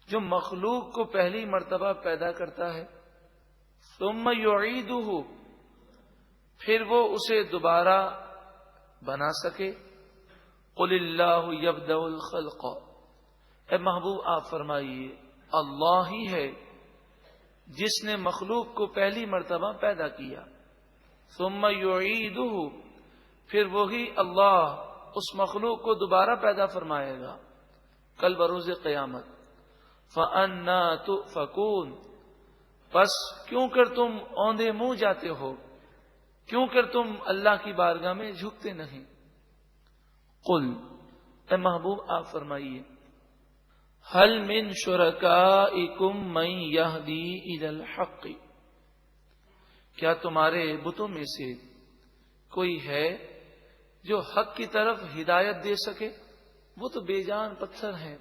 جو مخلوق کو پہلی مرتبہ پیدا کرتا ہے، ثم یعیدہ، پھر وہ اسے دوبارہ بنا سکے۔ قل اللہ یبدأ الخلق، اے محبوب آپ فرمائیے اللہ ہی ہے جس نے مخلوق کو پہلی مرتبہ پیدا کیا، ثم یعیدہ، پھر وہی اللہ اس مخلوق کو دوبارہ پیدا فرمائے گا کل بروز قیامت۔ فَأَنَّا تُؤْفَكُونَ، پس کیوں کر تم اوندے منہ جاتے ہو، کیوں کر تم اللہ کی بارگاہ میں جھکتے نہیں۔ قل، اے محبوب آپ فرمائیے هل من شرکائکم من یہدی الی الحق، کیا تمہارے بتوں میں سے کوئی ہے جو حق کی طرف ہدایت دے سکے؟ وہ تو بے جان پتھر ہیں،